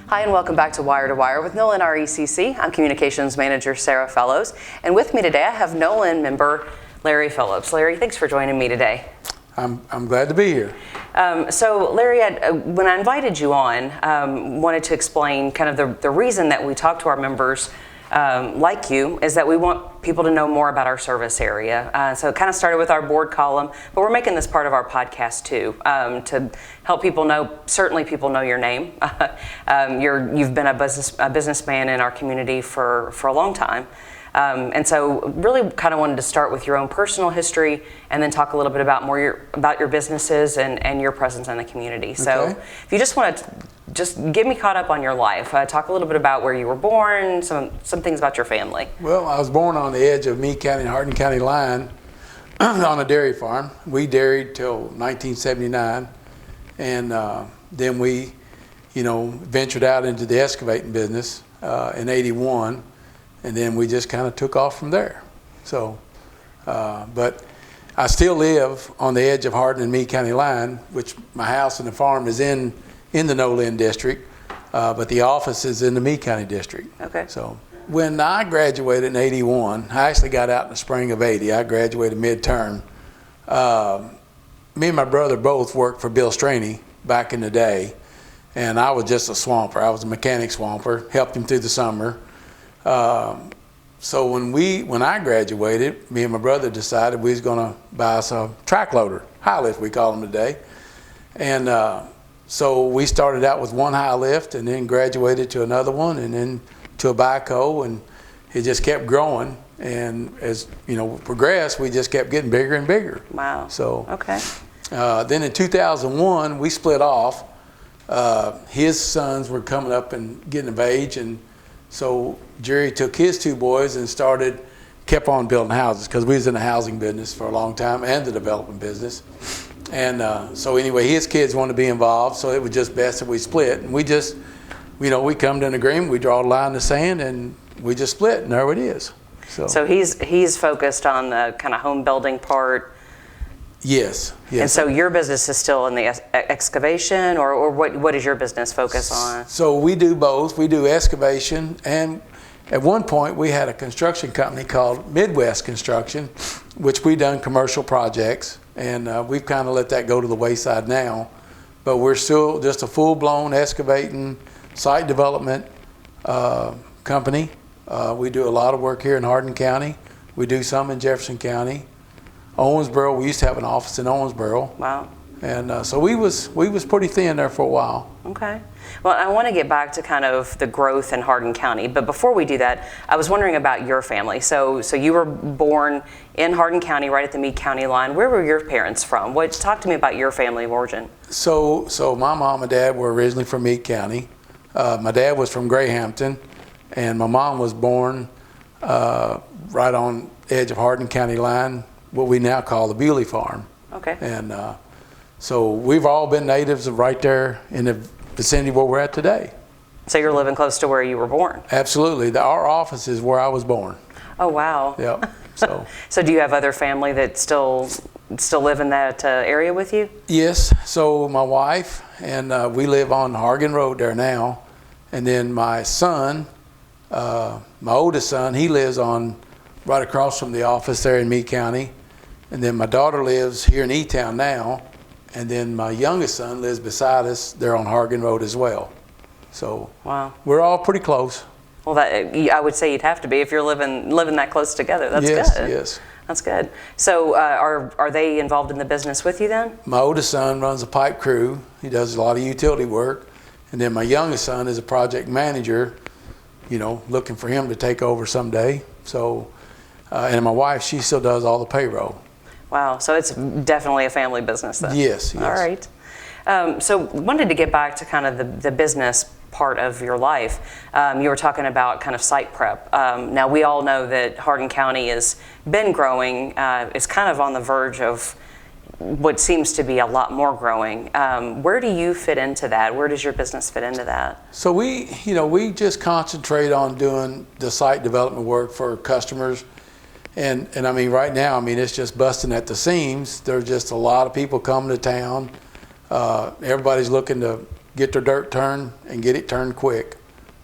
Hi, and welcome back to Wire with Nolan RECC. I'm Communications Manager Sarah Fellows, and with me today I have Nolan member Larry Phillips. Larry, thanks for joining me today. I'm glad to be here. So Larry, when I invited you on, wanted to explain kind of the reason that we talk to our members like you is that we want people to know more about our service area. So it kind of started with our board column, but we're making this part of our podcast too, to help people know, certainly people know your name. You've been a businessman in our community for a long time. And so really kind of wanted to start with your own personal history and then talk a little bit about about your businesses and your presence in the community. So if you just want to just get me caught up on your life, talk a little bit about where you were born, some things about your family. Well, I was born on the edge of Meade County and Hardin County line on a dairy farm. We dairied till 1979, and then we, ventured out into the excavating business in '81. And then we just kind of took off from there. So, but I still live on the edge of Hardin and Meade County line, which my house and the farm is in the No-Lin district, but the office is in the Meade County district. Okay. So when I graduated in '81, I actually got out in the spring of '80. I graduated midterm. Me and my brother both worked for Bill Straney back in the day, and I was just a swamper. I was a mechanic swamper, helped him through the summer. So when I graduated, me and my brother decided we was going to buy us a track loader, high lift we call them today. And so we started out with one high lift and then graduated to another one and then to a backhoe, and it just kept growing. And as progressed, we just kept getting bigger and bigger. Wow. So okay. Then in 2001, we split off. His sons were coming up and getting of age, and so Jerry took his two boys and kept on building houses, because we was in the housing business for a long time and the development business. And so anyway, his kids wanted to be involved, so it was just best that we split. And we just, we come to an agreement, we draw a line in the sand, and we just split, and there it is. So he's focused on the kind of home building part. Yes. And so your business is still in the excavation, or what is your business focus on? So we do both. We do excavation, and at one point we had a construction company called Midwest Construction, which we done commercial projects, and we've kind of let that go to the wayside now. But we're still just a full-blown excavating site development company. We do a lot of work here in Hardin County. We do some in Jefferson County. Owensboro, we used to have an office in Owensboro. Wow. And so we was pretty thin there for a while. Okay. Well, I want to get back to kind of the growth in Hardin County, but before we do that, I was wondering about your family. So you were born in Hardin County, right at the Meade County line. Where were your parents from? Talk to me about your family of origin. So my mom and dad were originally from Meade County. My dad was from Grayhampton, and my mom was born right on the edge of Hardin County line, what we now call the Bewley Farm. Okay. And so we've all been natives of right there in the vicinity where we're at today. So you're living close to where you were born? Absolutely. Our office is where I was born. Oh, wow. Yep. So. So do you have other family that still live in that area with you? Yes. So my wife, and we live on Hargan Road there now. And then my son, my oldest son, he lives right across from the office there in Meade County. And then my daughter lives here in E-Town now. And then my youngest son lives beside us there on Hargan Road as well. So wow, we're all pretty close. Well, I would say you'd have to be if you're living that close together. That's good. Yes. That's good. So are they involved in the business with you then? My oldest son runs a pipe crew. He does a lot of utility work. And then my youngest son is a project manager, looking for him to take over someday. So, and my wife, she still does all the payroll. Wow, so it's definitely a family business then. Yes. All right. So wanted to get back to kind of the business part of your life. You were talking about kind of site prep. Now we all know that Hardin County has been growing. It's kind of on the verge of what seems to be a lot more growing. Where do you fit into that? Where does your business fit into that? So we just concentrate on doing the site development work for customers. And I mean, right now, it's just busting at the seams. There's just a lot of people coming to town. Everybody's looking to get their dirt turned and get it turned quick.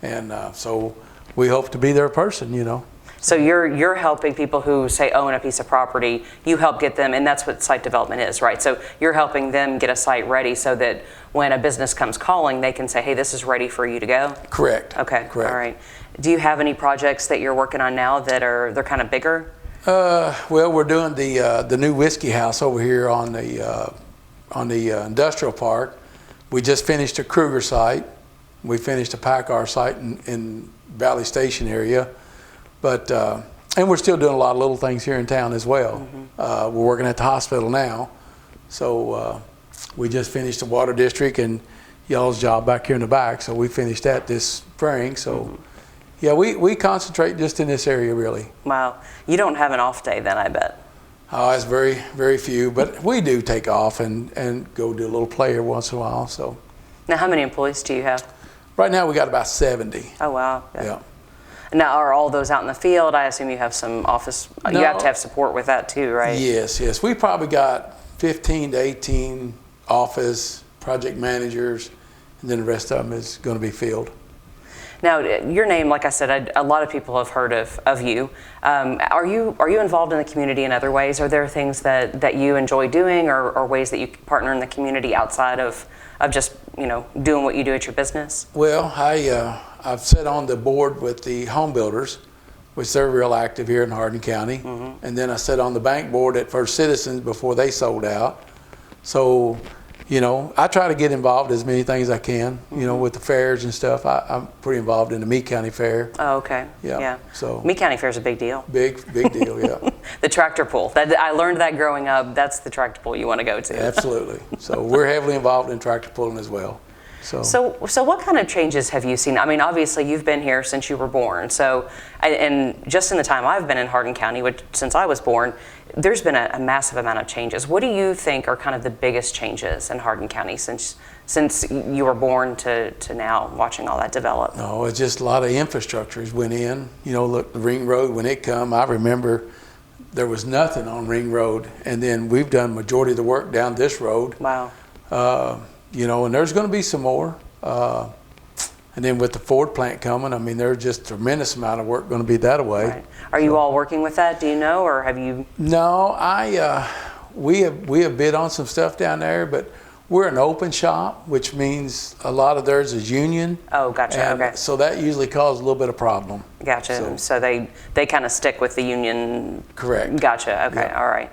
And so we hope to be their person, you know. So you're helping people who, say, own a piece of property. You help get them, and that's what site development is, right? So you're helping them get a site ready so that when a business comes calling, they can say, hey, this is ready for you to go? Correct. Okay, Correct. All right. Do you have any projects that you're working on now that they're kind of bigger? Well, we're doing the new whiskey house over here on the industrial park. We just finished a Kruger site. We finished a PACCAR site in Valley Station area. But, and we're still doing a lot of little things here in town as well. We're working at the hospital now. So we just finished the water district and y'all's job back here in the back. So we finished that this spring. So yeah, we concentrate just in this area really. Wow. You don't have an off day then, I bet. Oh, it's very, very few, but we do take off and go do a little play every once in a while. So Now, how many employees do you have? right now we got about 70. Oh, wow. Good. Yeah. Now, are all those out in the field? I assume you have some office, you No. have to have support with that too, right? Yes. We probably got 15 to 18 office project managers, and then the rest of them is going to be field. Now, your name, like I said, a lot of people have heard of you. Are you involved in the community in other ways? Are there things that you enjoy doing, or ways that you partner in the community outside of just doing what you do at your business? Well, I've sat on the board with the home builders, which they're real active here in Hardin County, and then I sat on the bank board at First Citizens before they sold out. So, I try to get involved as many things as I can, with the fairs and stuff. I'm pretty involved in the Meade County Fair. Oh, okay. Yeah. So Meade County Fair is a big deal. Big deal, yeah. The tractor pull. I learned that growing up. That's the tractor pull you want to go to. Absolutely. So we're heavily involved in tractor pulling as well. So what kind of changes have you seen? I mean, obviously you've been here since you were born. So, and just in the time I've been in Hardin County, which since I was born, there's been a massive amount of changes. What do you think are kind of the biggest changes in Hardin County since you were born to now, watching all that develop? No, it's just a lot of infrastructures went in. Look, the Ring Road, when it come, I remember there was nothing on Ring Road, and then we've done majority of the work down this road. Wow. And there's going to be some more. And then with the Ford plant coming, I mean, there's just a tremendous amount of work going to be that way. Right. Are you all working with that? Do you know, or have you? No, we have bid on some stuff down there, but we're an open shop, which means a lot of theirs is union. Oh, gotcha. And okay. so that usually causes a little bit of problem. Gotcha. So they kind of stick with the union. Correct. Gotcha. Okay. Yeah. All right.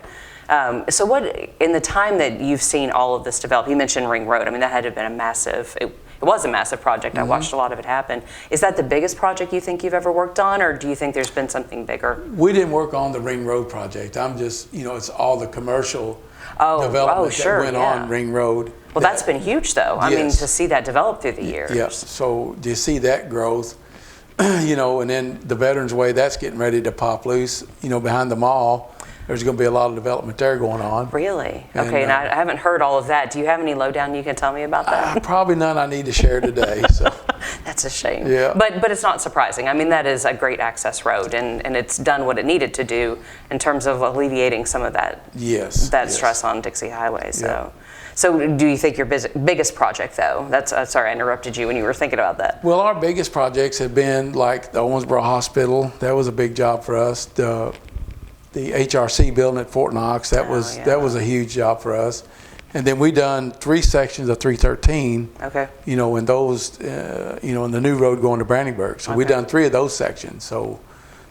So what, in the time that you've seen all of this develop, you mentioned Ring Road. I mean, that had to have been a massive, it was a massive project. I watched a lot of it happen. Is that the biggest project you think you've ever worked on, or do you think there's been something bigger? We didn't work on the Ring Road project. I'm just, it's all the commercial development sure, that went on Ring Road. Well, that's been huge, though. I mean, Yes. to see that develop through the years. Yeah, so do you see that growth? And then the Veterans Way, that's getting ready to pop loose. Behind the mall, there's going to be a lot of development there going on. Really? And, Okay, and I haven't heard all of that. Do you have any lowdown you can tell me about that? Probably none I need to share today. So. That's a shame. Yeah. But it's not surprising. I mean, that is a great access road, and it's done what it needed to do in terms of alleviating some of that Yes. stress on Dixie Highway. Yeah. So do you think your biggest project, though? That's sorry, I interrupted you when you were thinking about that. Well, our biggest projects have been like the Owensboro Hospital. That was a big job for us. The HRC building at Fort Knox, that was a huge job for us. And then we done 3 sections of 313. Okay. In those, in the new road going to Brandenburg. So we done 3 of those sections. So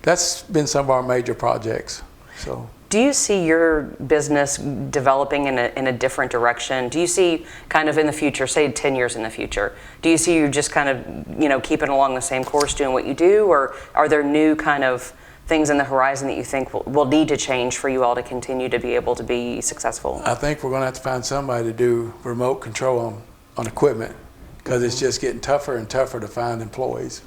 that's been some of our major projects. So. Do you see your business developing in a different direction? Do you see kind of in the future, say 10 years in the future, do you see you just kind of, keeping along the same course doing what you do? Or are there new kind of things in the horizon that you think will need to change for you all to continue to be able to be successful? I think we're going to have to find somebody to do remote control on equipment, because it's just getting tougher and tougher to find employees.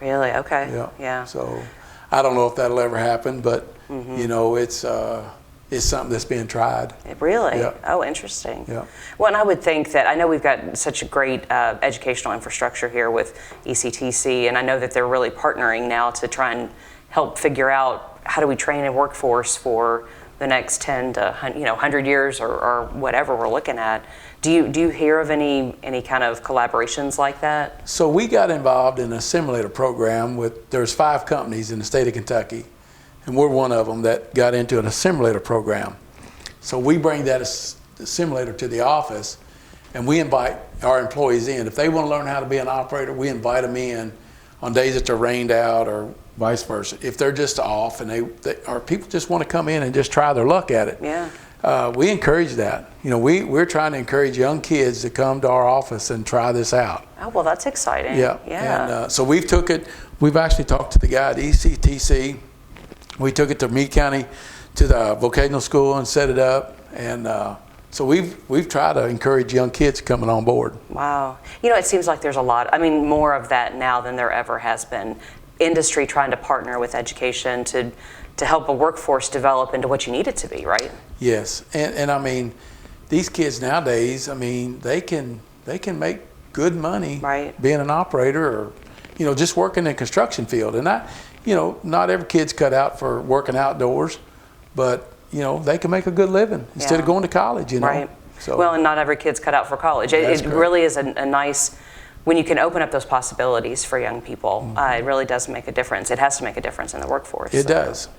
Really? Okay. Yeah. So I don't know if that'll ever happen, but it's something that's being tried. Really? Yeah. Oh, interesting. Yeah. Well, and I would think that, I know we've got such a great educational infrastructure here with ECTC, and I know that they're really partnering now to try and help figure out how do we train a workforce for the next 10 to 100 years or whatever we're looking at. Do you hear of any kind of collaborations like that? So we got involved in a simulator program there's 5 companies in the state of Kentucky, and we're one of them that got into a simulator program. So we bring that simulator to the office, and we invite our employees in. If they want to learn how to be an operator, we invite them in on days that they're rained out or vice versa. If they're just off and or people just want to come in and just try their luck at it. Yeah. We encourage that. We're trying to encourage young kids to come to our office and try this out. Oh, well, that's exciting. Yeah. Yeah. And so we've actually talked to the guy at ECTC. We took it to Meade County to the vocational school and set it up. And so we've tried to encourage young kids coming on board. Wow. It seems like there's a lot, more of that now than there ever has been. Industry trying to partner with education to help a workforce develop into what you need it to be, right? Yes. And these kids nowadays, they can make good money right. being an operator or, just working in the construction field. And not every kid's cut out for working outdoors, but they can make a good living instead of going to college, Right. So, well, and not every kid's cut out for college. It really is a nice, when you can open up those possibilities for young people, it really does make a difference. It has to make a difference in the workforce. It does.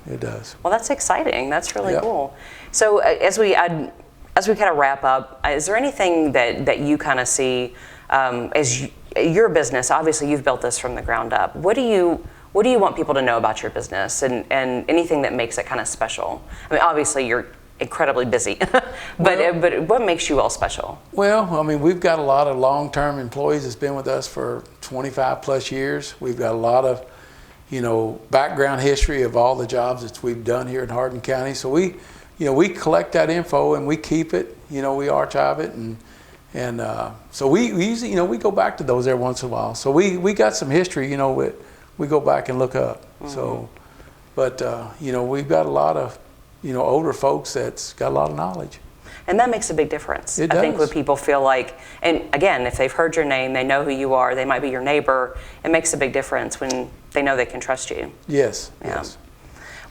Well, that's exciting. That's really cool. So as we kind of wrap up, is there anything that you kind of see as your business? Obviously, you've built this from the ground up. What do you want people to know about your business and anything that makes it kind of special? Obviously you're incredibly busy, but what makes you all special? Well, we've got a lot of long-term employees that's been with us for 25 plus years. We've got a lot of, background history of all the jobs that we've done here in Hardin County. So we collect that info and we keep it, we archive it and so we usually, we go back to those every once in a while. So we got some history, we go back and look up. Mm-hmm. So, but we've got a lot of, older folks that's got a lot of knowledge. And that makes a big difference. It does. I think when people feel like, and again, if they've heard your name, they know who you are, they might be your neighbor, it makes a big difference when they know they can trust you. Yes. Yeah. Yes.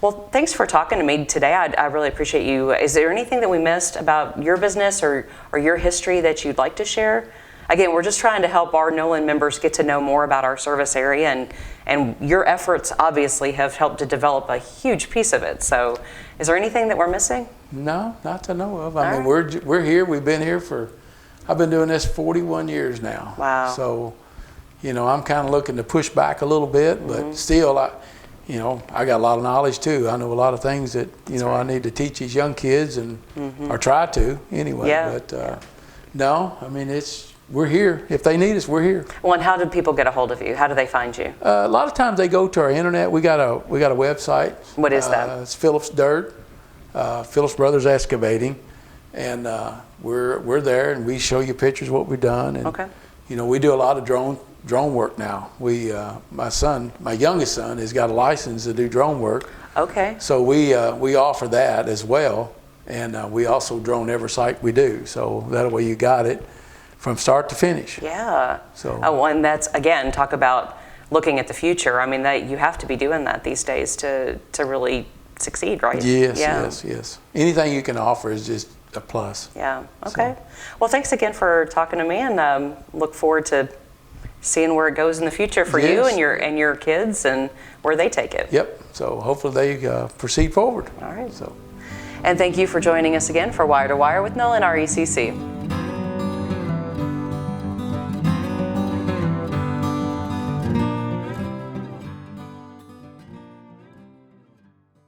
Well, thanks for talking to me today. I really appreciate you. Is there anything that we missed about your business or your history that you'd like to share? Again, we're just trying to help our NOLN members get to know more about our service area, and your efforts obviously have helped to develop a huge piece of it. So is there anything that we're missing? No, not to know of. We're here. We've been here I've been doing this 41 years now. Wow. So, I'm kind of looking to push back a little bit, but still, I got a lot of knowledge too. I know a lot of things that, I need to teach these young kids or try to anyway. Yeah. But no, we're here. If they need us, we're here. Well, and how do people get a hold of you? How do they find you? A lot of times they go to our internet. We got a website. What is that? It's Phillips Dirt, Phillips Brothers Excavating, and we're there, and we show you pictures of what we've done. And, okay. We do a lot of drone work now. My youngest son, has got a license to do drone work. Okay. So we offer that as well, and we also drone every site we do. So that way you got it from start to finish. Yeah. So. And that's, again, talk about looking at the future. That you have to be doing that these days to really succeed, right? Yes, yes. Anything you can offer is just a plus. Yeah. Okay. Well, thanks again for talking to me, and look forward to seeing where it goes in the future for you and your kids and where they take it. Yep. So hopefully they proceed forward. All right. So. And thank you for joining us again for Wire to Wire with NOLN RECC.